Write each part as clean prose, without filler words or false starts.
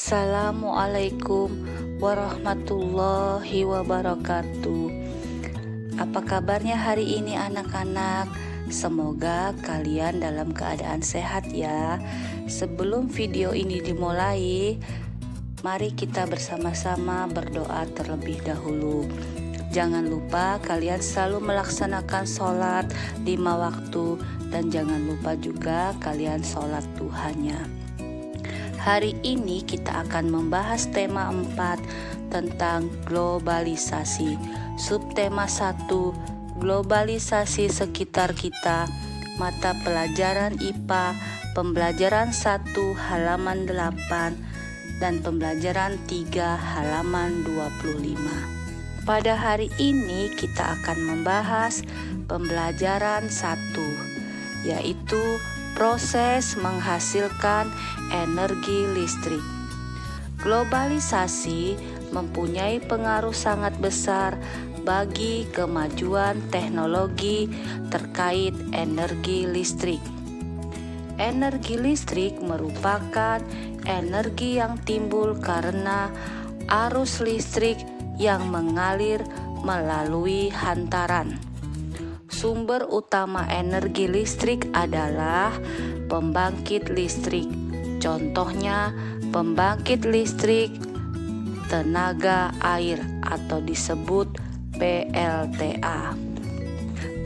Assalamualaikum warahmatullahi wabarakatuh. Apa kabarnya hari ini anak-anak? Semoga kalian dalam keadaan sehat ya. Sebelum video ini dimulai, mari kita bersama-sama berdoa terlebih dahulu. Jangan lupa kalian selalu melaksanakan sholat 5 waktu, dan jangan lupa juga kalian sholat duhanya. Hari ini kita akan membahas tema 4 tentang globalisasi. Subtema 1, globalisasi sekitar kita. Mata pelajaran IPA, pembelajaran 1 halaman 8 dan pembelajaran 3 halaman 25. Pada hari ini kita akan membahas pembelajaran 1, yaitu proses menghasilkan energi listrik. Globalisasi mempunyai pengaruh sangat besar bagi kemajuan teknologi terkait energi listrik. Energi listrik merupakan energi yang timbul karena arus listrik yang mengalir melalui hantaran. Sumber utama energi listrik adalah pembangkit listrik. Contohnya, pembangkit listrik tenaga air atau disebut PLTA.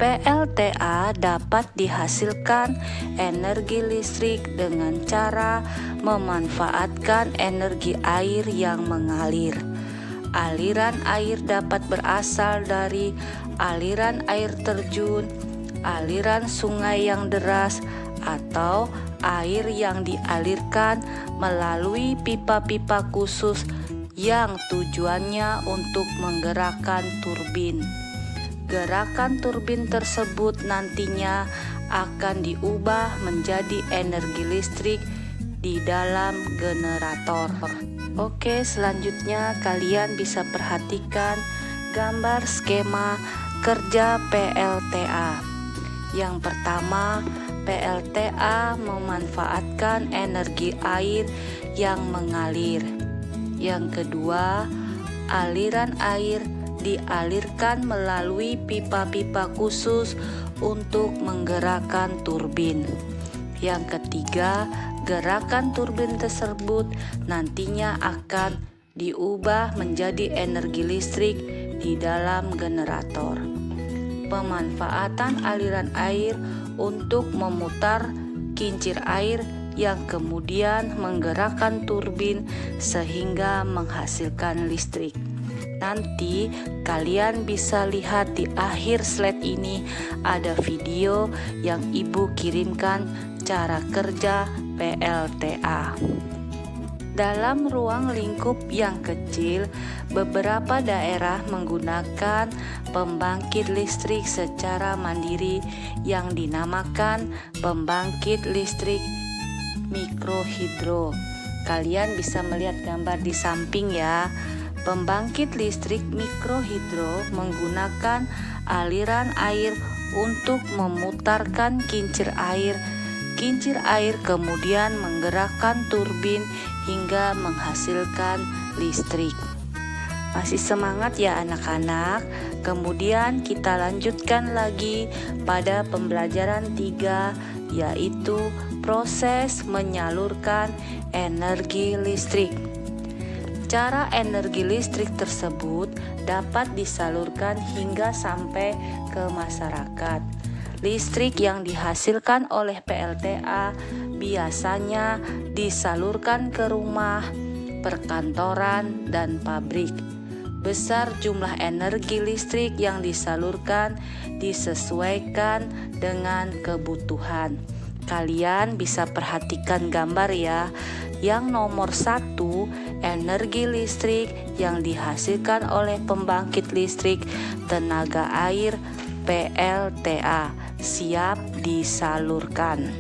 PLTA dapat dihasilkan energi listrik dengan cara memanfaatkan energi air yang mengalir. Aliran air dapat berasal dari aliran air terjun, aliran sungai yang deras, atau air yang dialirkan melalui pipa-pipa khusus yang tujuannya untuk menggerakkan turbin. Gerakan turbin tersebut nantinya akan diubah menjadi energi listrik di dalam generator. Oke, selanjutnya kalian bisa perhatikan gambar skema kerja PLTA. Yang pertama, PLTA memanfaatkan energi air yang mengalir. Yang kedua, aliran air dialirkan melalui pipa-pipa khusus untuk menggerakkan turbin. Yang ketiga, gerakan turbin tersebut nantinya akan diubah menjadi energi listrik di dalam generator. Pemanfaatan aliran air untuk memutar kincir air yang kemudian menggerakkan turbin sehingga menghasilkan listrik. Nanti kalian bisa lihat di akhir slide ini ada video yang ibu kirimkan cara kerja PLTA. Dalam ruang lingkup yang kecil, beberapa daerah menggunakan pembangkit listrik secara mandiri yang dinamakan pembangkit listrik mikrohidro. Kalian bisa melihat gambar di samping ya. Pembangkit listrik mikrohidro menggunakan aliran air untuk memutarkan kincir air. Kincir air kemudian menggerakkan turbin hingga menghasilkan listrik. Masih semangat ya anak-anak? Kemudian kita lanjutkan lagi pada pembelajaran 3, yaitu proses menyalurkan energi listrik. Cara energi listrik tersebut dapat disalurkan hingga sampai ke masyarakat. Listrik yang dihasilkan oleh PLTA biasanya disalurkan ke rumah, perkantoran, dan pabrik. Besar jumlah energi listrik yang disalurkan disesuaikan dengan kebutuhan. Kalian bisa perhatikan gambar ya. Yang nomor 1, energi listrik yang dihasilkan oleh pembangkit listrik tenaga air PLTA siap disalurkan.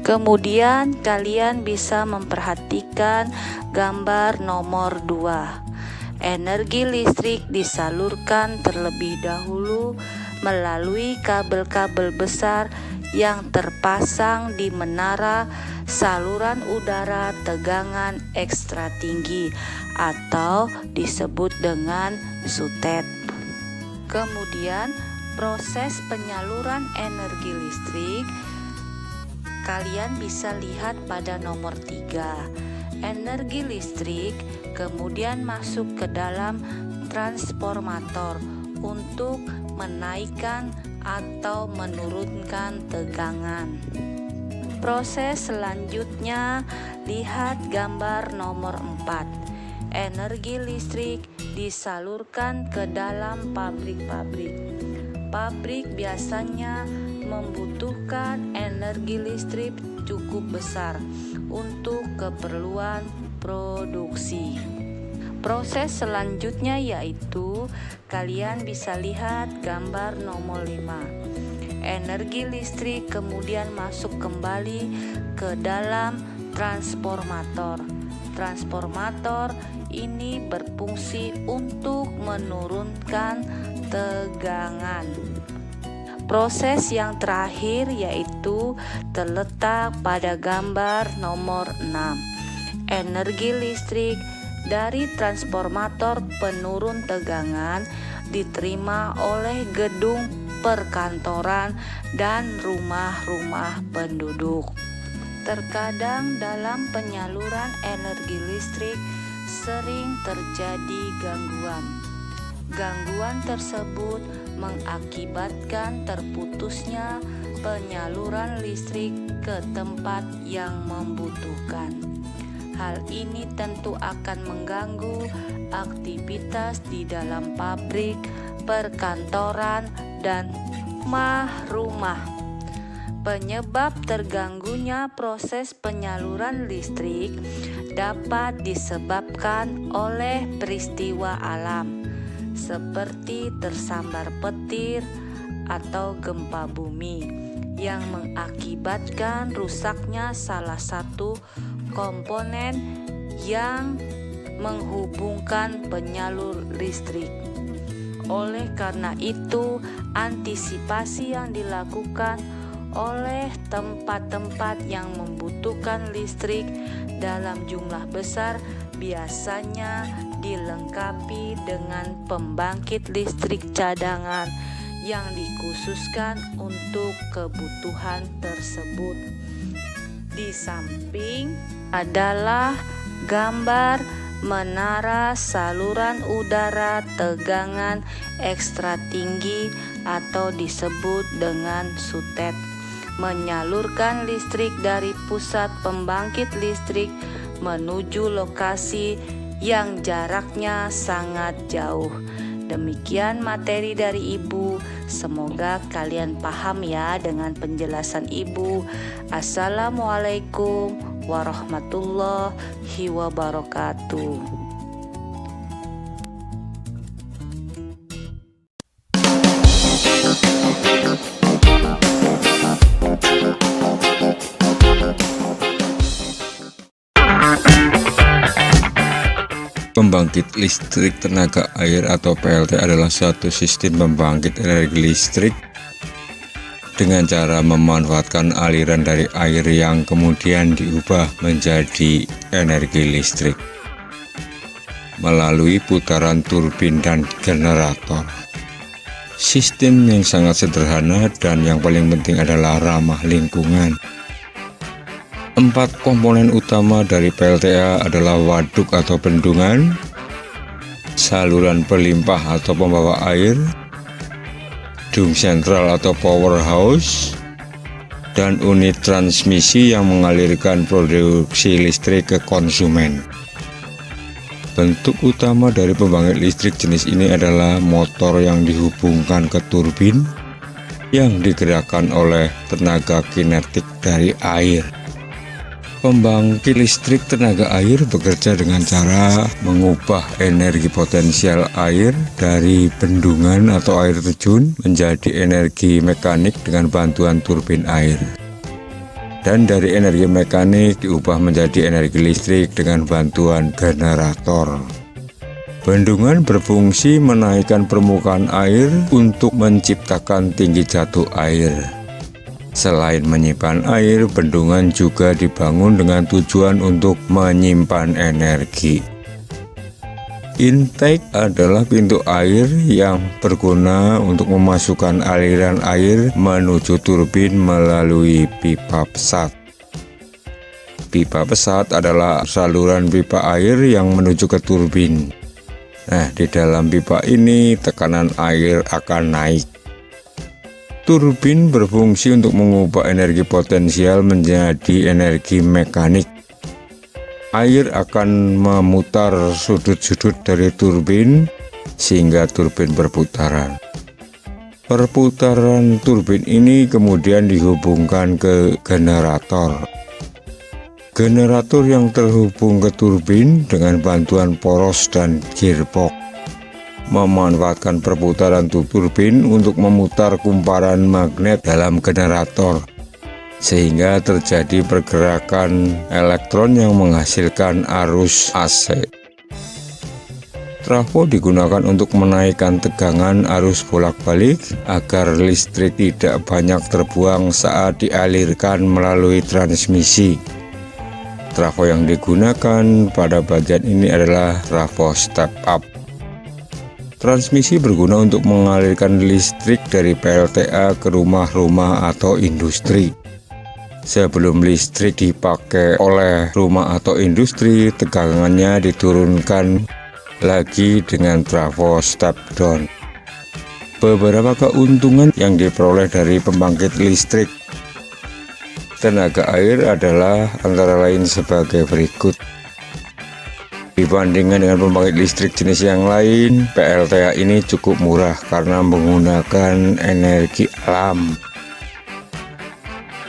Kemudian kalian bisa memperhatikan gambar nomor 2. Energi listrik disalurkan terlebih dahulu melalui kabel-kabel besar yang terpasang di menara saluran udara tegangan ekstra tinggi atau disebut dengan sutet. Kemudian proses penyaluran energi listrik kalian bisa lihat pada nomor 3. Energi listrik kemudian masuk ke dalam transformator untuk menaikkan atau menurunkan tegangan. Proses selanjutnya, lihat gambar nomor 4. Energi listrik disalurkan ke dalam pabrik-pabrik. Pabrik biasanya membutuhkan energi listrik cukup besar untuk keperluan produksi. Proses selanjutnya yaitu kalian bisa lihat gambar nomor 5. Energi listrik kemudian masuk kembali ke dalam transformator. Transformator ini berfungsi untuk menurunkan tegangan. Proses yang terakhir yaitu terletak pada gambar nomor 6. Energi listrik dari transformator penurun tegangan diterima oleh gedung perkantoran dan rumah-rumah penduduk. Terkadang dalam penyaluran energi listrik sering terjadi gangguan. Gangguan tersebut mengakibatkan terputusnya penyaluran listrik ke tempat yang membutuhkan. Hal ini tentu akan mengganggu aktivitas di dalam pabrik, perkantoran, dan rumah-rumah. Penyebab terganggunya proses penyaluran listrik dapat disebabkan oleh peristiwa alam, seperti tersambar petir atau gempa bumi yang mengakibatkan rusaknya salah satu komponen yang menghubungkan penyalur listrik. Oleh karena itu, antisipasi yang dilakukan oleh tempat-tempat yang membutuhkan listrik dalam jumlah besar biasanya dilengkapi dengan pembangkit listrik cadangan yang dikhususkan untuk kebutuhan tersebut. Di samping adalah gambar menara saluran udara tegangan ekstra tinggi atau disebut dengan sutet, menyalurkan listrik dari pusat pembangkit listrik menuju lokasi yang jaraknya sangat jauh. Demikian materi dari Ibu, semoga kalian paham ya dengan penjelasan Ibu. Assalamualaikum warahmatullahi wabarakatuh. Pembangkit listrik tenaga air atau PLT adalah suatu sistem pembangkit energi listrik dengan cara memanfaatkan aliran dari air yang kemudian diubah menjadi energi listrik melalui putaran turbin dan generator. Sistem yang sangat sederhana dan yang paling penting adalah ramah lingkungan. 4 komponen utama dari PLTA adalah waduk atau bendungan, saluran pelimpah atau pembawa air, dum sentral atau powerhouse, dan unit transmisi yang mengalirkan produksi listrik ke konsumen. Bentuk utama dari pembangkit listrik jenis ini adalah motor yang dihubungkan ke turbin yang digerakkan oleh tenaga kinetik dari air. Pembangkit listrik tenaga air bekerja dengan cara mengubah energi potensial air dari bendungan atau air terjun menjadi energi mekanik dengan bantuan turbin air. Dan dari energi mekanik diubah menjadi energi listrik dengan bantuan generator. Bendungan berfungsi menaikkan permukaan air untuk menciptakan tinggi jatuh air. Selain menyimpan air, bendungan juga dibangun dengan tujuan untuk menyimpan energi. Intake adalah pintu air yang berguna untuk memasukkan aliran air menuju turbin melalui pipa pesat. Pipa pesat adalah saluran pipa air yang menuju ke turbin. Nah, di dalam pipa ini tekanan air akan naik. Turbin berfungsi untuk mengubah energi potensial menjadi energi mekanik. Air akan memutar sudut-sudut dari turbin sehingga turbin berputaran. Perputaran turbin ini kemudian dihubungkan ke generator. Generator yang terhubung ke turbin dengan bantuan poros dan gearbox memanfaatkan perputaran turbin untuk memutar kumparan magnet dalam generator, sehingga terjadi pergerakan elektron yang menghasilkan arus AC. Trafo digunakan untuk menaikkan tegangan arus bolak-balik agar listrik tidak banyak terbuang saat dialirkan melalui transmisi. Trafo yang digunakan pada bagian ini adalah trafo step up. Transmisi berguna untuk mengalirkan listrik dari PLTA ke rumah-rumah atau industri. Sebelum listrik dipakai oleh rumah atau industri, tegangannya diturunkan lagi dengan trafo step down. Beberapa keuntungan yang diperoleh dari pembangkit listrik tenaga air adalah antara lain sebagai berikut. Dibandingkan dengan pembangkit listrik jenis yang lain, PLTA ini cukup murah karena menggunakan energi alam.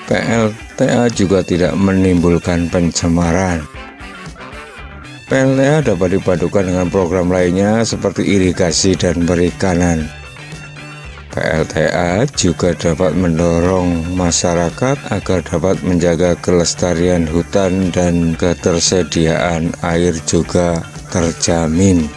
PLTA juga tidak menimbulkan pencemaran. PLTA dapat dipadukan dengan program lainnya seperti irigasi dan perikanan. PLTA juga dapat mendorong masyarakat agar dapat menjaga kelestarian hutan dan ketersediaan air juga terjamin.